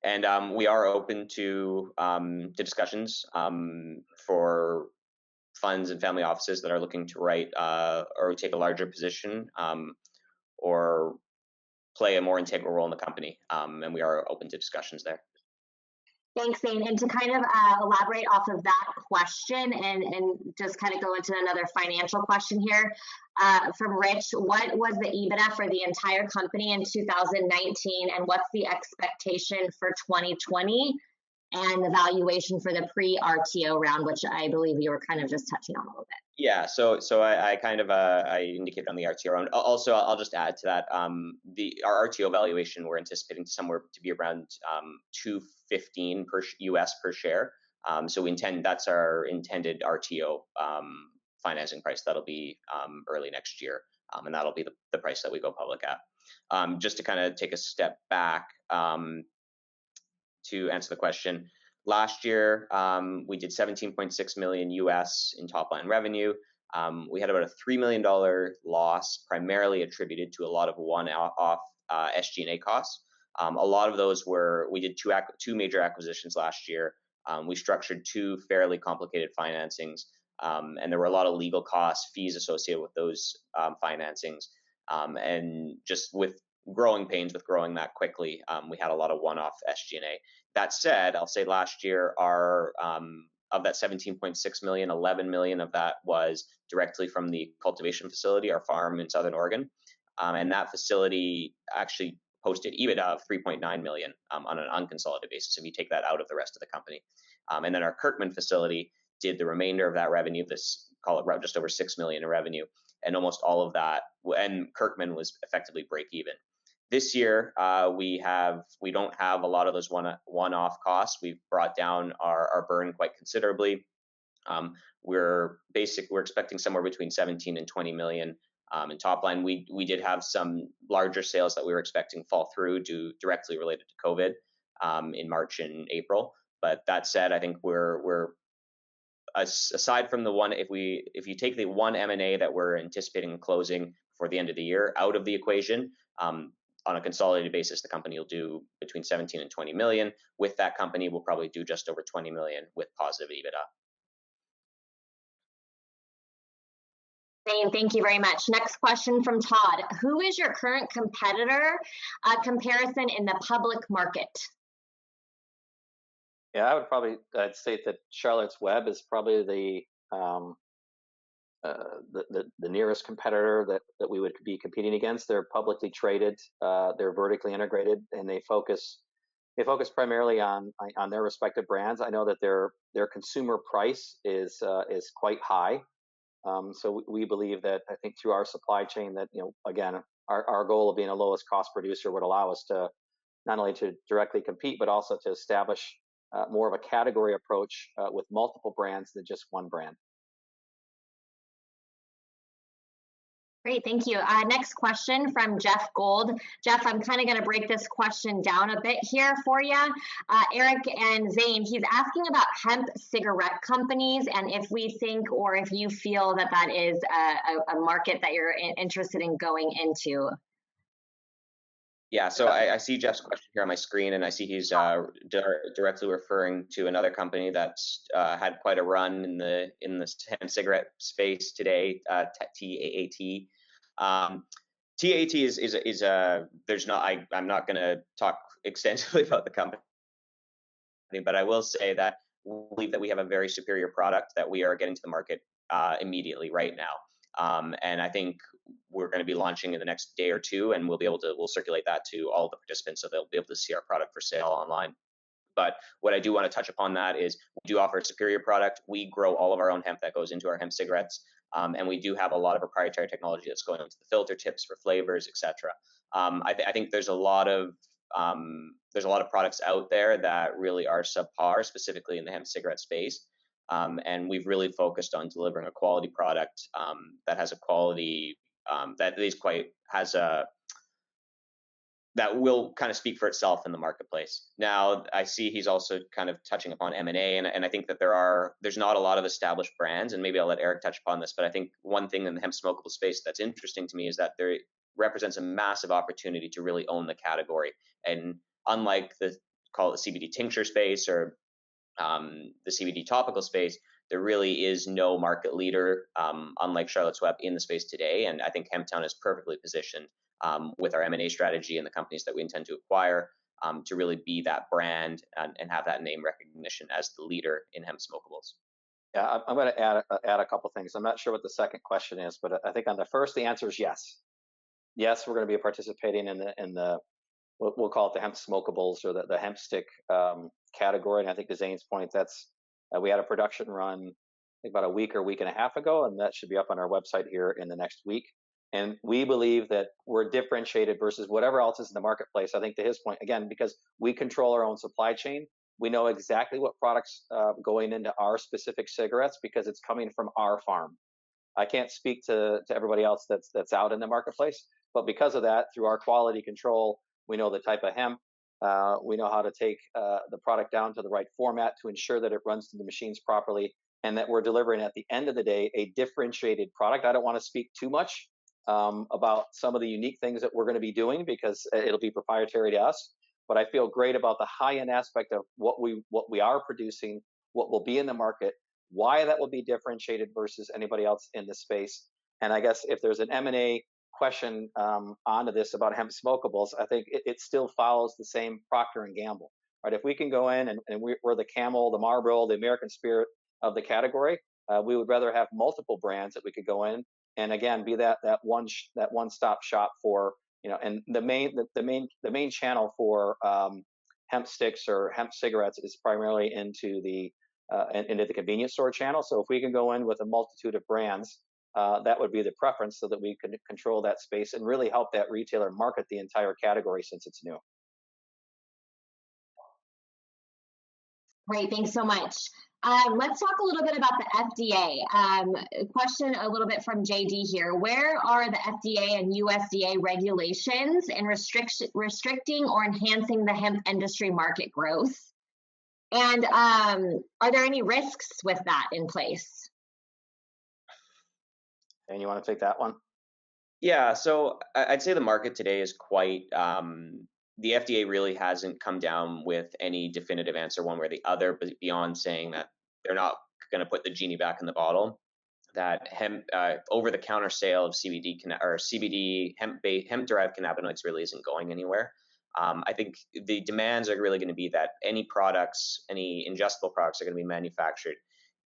And we are open to discussions for funds and family offices that are looking to write or take a larger position or play a more integral role in the company, and we are open to discussions there. Thanks, Zane. And to kind of elaborate off of that question and just kind of go into another financial question here from Rich, what was the EBITDA for the entire company in 2019, and what's the expectation for 2020, and the valuation for the pre-RTO round, which I believe you were kind of just touching on a little bit? Yeah, so I kind of I indicated on the RTO round. Also, I'll just add to that, our RTO valuation, we're anticipating somewhere to be around $2.15 per share. So that's our intended RTO financing price. That'll be early next year, and that'll be the price that we go public at. Just to kind of take a step back to answer the question. Last year, we did $17.6 million US in top line revenue. We had about a $3 million loss, primarily attributed to a lot of one-off SG&A costs. A lot of those we did two major acquisitions last year. We structured two fairly complicated financings, and there were a lot of legal costs, fees associated with those financings. And just with growing pains with growing that quickly, we had a lot of one-off SG&A. That said, I'll say last year, of that 17.6 million, 11 million of that was directly from the cultivation facility, our farm in Southern Oregon. And that facility actually posted EBITDA of 3.9 million on an unconsolidated basis, if you take that out of the rest of the company. And then our Kirkman facility did the remainder of that revenue, call it just over 6 million in revenue, and almost all of that, and Kirkman was effectively break even. This year, we don't have a lot of those one-off costs. We've brought down our burn quite considerably. We're expecting somewhere between 17 and 20 million in top line. We did have some larger sales that we were expecting fall through directly related to COVID in March and April. But that said, I think we're aside from the one, if you take the one M&A that we're anticipating closing for the end of the year out of the equation, on a consolidated basis, the company will do between 17 and 20 million. With that company, we'll probably do just over 20 million with positive EBITDA. Zane, thank you very much. Next question from Todd. Who is your current competitor comparison in the public market? Yeah, I'd state that Charlotte's Web is probably the nearest competitor that we would be competing against. They're publicly traded, they're vertically integrated, and they focus primarily on their respective brands. I know that their consumer price is quite high. So we believe that, I think through our supply chain, that, again, our goal of being a lowest cost producer would allow us to not only to directly compete, but also to establish more of a category approach with multiple brands than just one brand. Great, thank you. Next question from Jeff Gold. Jeff, I'm kind of going to break this question down a bit here for you. Eric and Zane, he's asking about hemp cigarette companies, and if we think or if you feel that is a market that you're interested in going into. Yeah, so I see Jeff's question here on my screen, and I see he's directly referring to another company that's had quite a run in the hemp cigarette space today, TAAT. TAAT is I'm not going to talk extensively about the company, but I will say that we believe that we have a very superior product that we are getting to the market immediately right now. And I think we're going to be launching in the next day or two, and we'll circulate that to all the participants, so they'll be able to see our product for sale online. But what I do want to touch upon that is we do offer a superior product. We grow all of our own hemp that goes into our hemp cigarettes. And we do have a lot of proprietary technology that's going into the filter tips for flavors, etc. I think there's a lot of products out there that really are subpar, specifically in the hemp cigarette space. And we've really focused on delivering a quality product that has a quality that will kind of speak for itself in the marketplace. Now, I see he's also kind of touching upon M&A, and I think that there's not a lot of established brands, and maybe I'll let Eric touch upon this, but I think one thing in the hemp smokable space that's interesting to me is that there represents a massive opportunity to really own the category. And unlike call it the CBD tincture space or the CBD topical space, there really is no market leader, unlike Charlotte's Web, in the space today. And I think Hemptown is perfectly positioned with our M&A strategy and the companies that we intend to acquire to really be that brand and have that name recognition as the leader in hemp smokables. Yeah, I'm going to add a couple things. I'm not sure what the second question is, but I think on the first, the answer is yes. Yes, we're going to be participating in the we'll call it the hemp smokables or the hemp stick category. And I think to Zane's point, that's we had a production run I think about a week or week and a half ago, and that should be up on our website here in the next week. And we believe that we're differentiated versus whatever else is in the marketplace. I think to his point, again, because we control our own supply chain, we know exactly what products going into our specific cigarettes because it's coming from our farm. I can't speak to everybody else that's out in the marketplace, but because of that, through our quality control, we know the type of hemp. We know how to take the product down to the right format to ensure that it runs through the machines properly and that we're delivering at the end of the day a differentiated product. I don't want to speak too much about some of the unique things that we're going to be doing because it'll be proprietary to us. But I feel great about the high-end aspect of what we are producing, what will be in the market, why that will be differentiated versus anybody else in the space. And I guess if there's an M&A question onto this about hemp smokables, I think it still follows the same Procter and Gamble, right? If we can go in and we're the Camel, the Marlboro, the American Spirit of the category, we would rather have multiple brands that we could go in and again be that one-stop shop for and the main channel for hemp sticks or hemp cigarettes is primarily into the convenience store channel. So if we can go in with a multitude of brands, that would be the preference so that we can control that space and really help that retailer market the entire category since it's new. Great, thanks so much. Let's talk a little bit about the FDA. Question a little bit from JD here. Where are the FDA and USDA regulations in restricting or enhancing the hemp industry market growth? And are there any risks with that in place? And you want to take that one? Yeah, so I'd say the market today is quite, the FDA really hasn't come down with any definitive answer one way or the other, but beyond saying that they're not going to put the genie back in the bottle, that over-the-counter sale of CBD hemp-derived cannabinoids really isn't going anywhere. I think the demands are really going to be that any ingestible products are going to be manufactured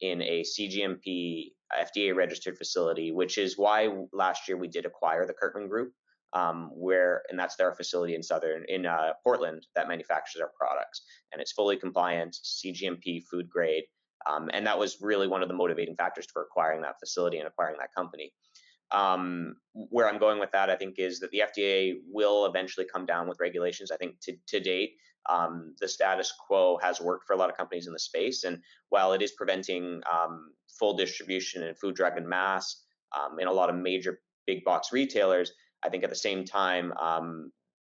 in a CGMP FDA-registered facility, which is why last year we did acquire the Kirkman Group, and that's their facility in Portland that manufactures our products, and it's fully compliant, CGMP, food grade, and that was really one of the motivating factors for acquiring that facility and acquiring that company. Where I'm going with that, I think, is that the FDA will eventually come down with regulations. I think to date, the status quo has worked for a lot of companies in the space, and while it is preventing full distribution in food, drug, and mass in a lot of major big box retailers, I think at the same time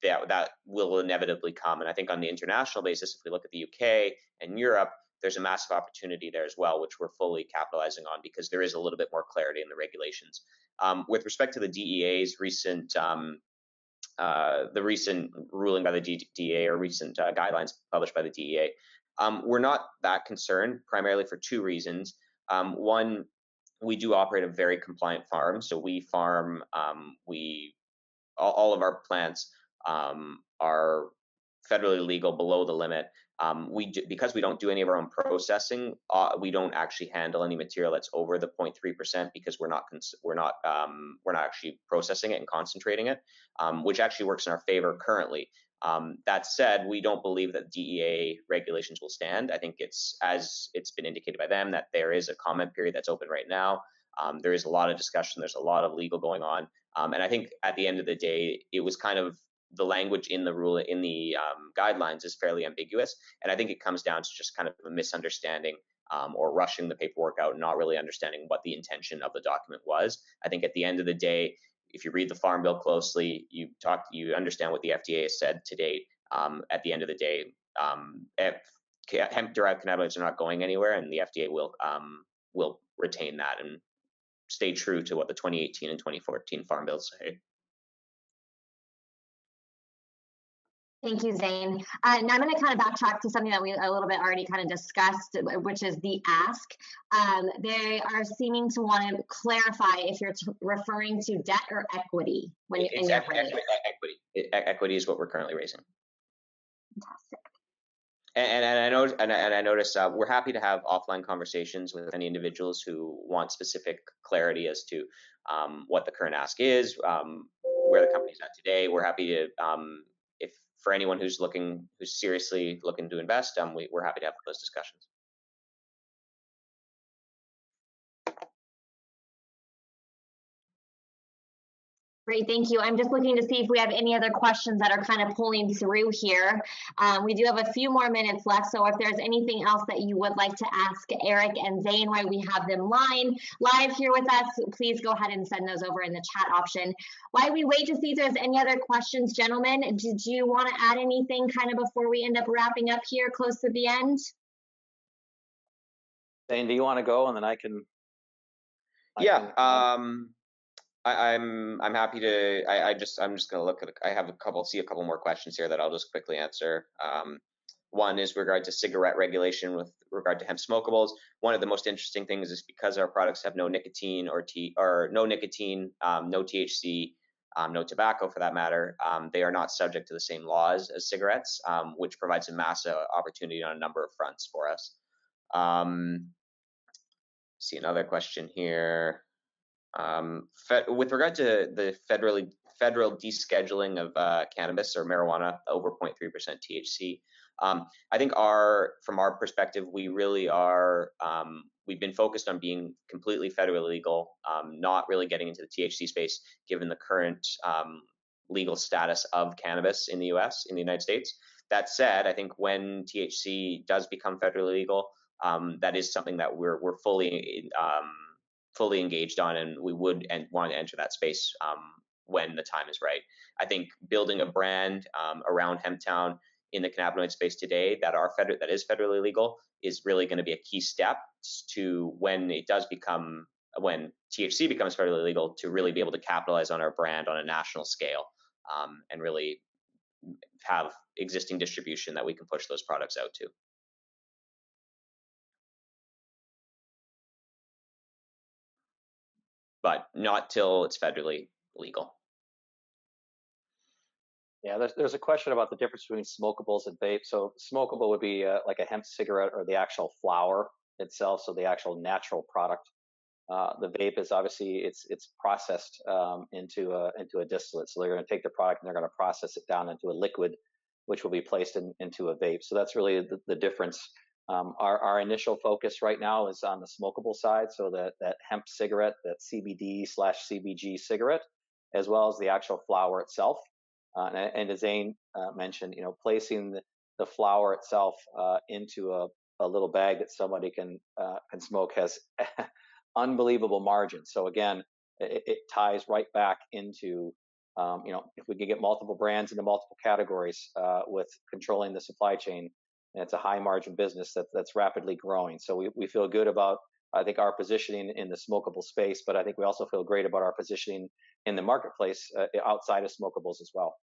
that will inevitably come. And I think on the international basis, if we look at the UK and Europe, there's a massive opportunity there as well, which we're fully capitalizing on because there is a little bit more clarity in the regulations. With respect to the DEA's recent ruling by the DEA or recent guidelines published by the DEA, we're not that concerned, primarily for two reasons. One, we do operate a very compliant farm, so we farm. All of our plants are federally legal below the limit. Because we don't do any of our own processing, we don't actually handle any material that's over the 0.3% because we're not actually processing it and concentrating it, which actually works in our favor currently. That said, we don't believe that DEA regulations will stand. I think as it's been indicated by them, that there is a comment period that's open right now. There is a lot of discussion. There's a lot of legal going on. And I think at the end of the day, it was kind of the language in the rule, in the guidelines, is fairly ambiguous. And I think it comes down to just kind of a misunderstanding or rushing the paperwork out and not really understanding what the intention of the document was. I think at the end of the day, if you read the Farm Bill closely, you understand what the FDA has said to date. At the end of the day, hemp-derived cannabinoids are not going anywhere, and the FDA will retain that and stay true to what the 2018 and 2014 Farm Bills say. Thank you, Zane. Now I'm going to kind of backtrack to something that we a little bit already kind of discussed, which is the ask. They are seeming to want to clarify if you're referring to debt or equity when you're in your equity. Equity is what we're currently raising. Fantastic. And I notice we're happy to have offline conversations with any individuals who want specific clarity as to what the current ask is, where the company's at today. We're happy to, if for anyone who's seriously looking to invest, we're happy to have those discussions. Great, thank you. I'm just looking to see if we have any other questions that are kind of pulling through here. We do have a few more minutes left, so if there's anything else that you would like to ask Eric and Zane while we have them live here with us, please go ahead and send those over in the chat option. While we wait to see if there's any other questions, gentlemen, did you want to add anything kind of before we end up wrapping up here close to the end? Zane, do you want to go, and then I can? I'm happy to. I'm just going to look at. I have see a couple more questions here that I'll just quickly answer. One is regard to cigarette regulation with regard to hemp smokables. One of the most interesting things is because our products have no nicotine no THC, no tobacco for that matter. They are not subject to the same laws as cigarettes, which provides a massive opportunity on a number of fronts for us. See another question here. With regard to the federal descheduling of cannabis or marijuana over 0.3% THC, I think from our perspective, we really are. We've been focused on being completely federally legal, not really getting into the THC space, given the current legal status of cannabis in the U.S. in the United States. That said, I think when THC does become federally legal, that is something that we're fully engaged on, and we would want to enter that space when the time is right. I think building a brand around Hemptown in the cannabinoid space today that is federally legal is really going to be a key step to when THC becomes federally legal, to really be able to capitalize on our brand on a national scale and really have existing distribution that we can push those products out to. But not till it's federally legal. Yeah, there's a question about the difference between smokables and vape. So smokable would be like a hemp cigarette or the actual flower itself, so the actual natural product. The vape is obviously it's processed into a distillate. So they're going to take the product and they're going to process it down into a liquid, which will be placed into a vape. So that's really the difference. Our initial focus right now is on the smokable side, so that hemp cigarette, that CBD/CBG cigarette, as well as the actual flower itself. And as Zane mentioned, placing the flower itself into a little bag that somebody can smoke has unbelievable margins. So again, it ties right back into if we can get multiple brands into multiple categories with controlling the supply chain. And it's a high margin business that's rapidly growing. So we feel good about, I think, our positioning in the smokable space, but I think we also feel great about our positioning in the marketplace outside of smokables as well.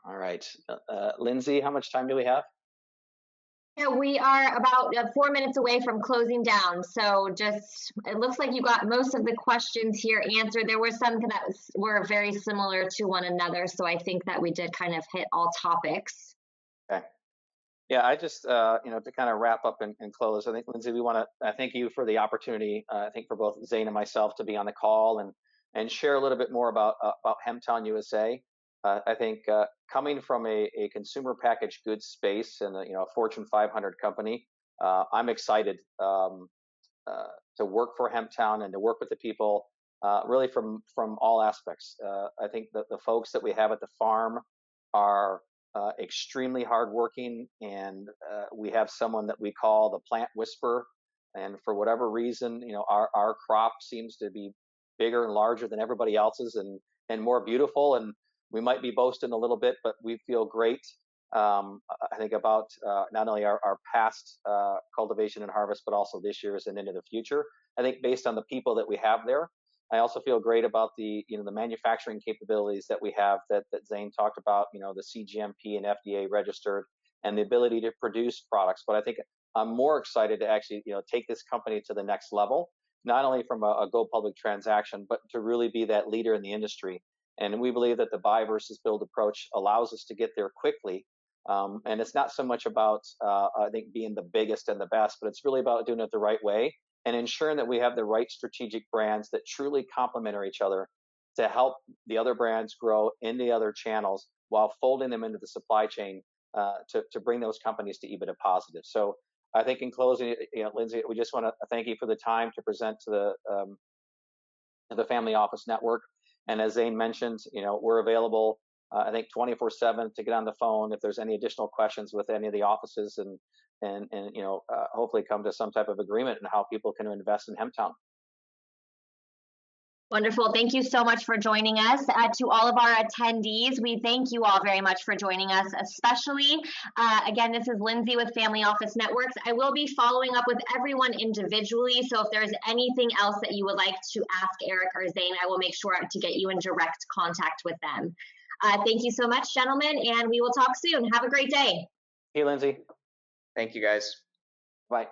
All right, Lindsay, how much time do we have? Yeah, we are about 4 minutes away from closing down. So it looks like you got most of the questions here answered. There were some that were very similar to one another. So I think that we did kind of hit all topics. Okay. Yeah, I just, to kind of wrap up and close, I think, Lindsay, we want to thank you for the opportunity, I think for both Zane and myself to be on the call and share a little bit more about Hemptown USA. I think coming from a consumer packaged goods space and a Fortune 500 company, I'm excited to work for Hemptown and to work with the people really from all aspects. I think that the folks that we have at the farm are extremely hardworking, and we have someone that we call the plant whisperer. And for whatever reason, our crop seems to be bigger and larger than everybody else's, and more beautiful. And we might be boasting a little bit, but we feel great. I think about not only our past cultivation and harvest, but also this year's and into the future. I think based on the people that we have there, I also feel great about the the manufacturing capabilities that we have that Zane talked about. The CGMP and FDA registered, and the ability to produce products. But I think I'm more excited to actually take this company to the next level, not only from a go public transaction, but to really be that leader in the industry. And we believe that the buy versus build approach allows us to get there quickly. And it's not so much about, I think, being the biggest and the best, but it's really about doing it the right way and ensuring that we have the right strategic brands that truly complement each other to help the other brands grow in the other channels while folding them into the supply chain to bring those companies to EBITDA positive. So I think in closing, Lindsay, we just want to thank you for the time to present to the Family Office Network. And as Zane mentioned, we're available, I think 24/7 to get on the phone if there's any additional questions with any of the offices, and hopefully come to some type of agreement on how people can invest in Hemptown. Wonderful. Thank you so much for joining us. To all of our attendees, we thank you all very much for joining us, especially. Again, this is Lindsay with Family Office Networks. I will be following up with everyone individually, so if there's anything else that you would like to ask Eric or Zane, I will make sure to get you in direct contact with them. Thank you so much, gentlemen, and we will talk soon. Have a great day. Hey, Lindsay. Thank you, guys. Bye.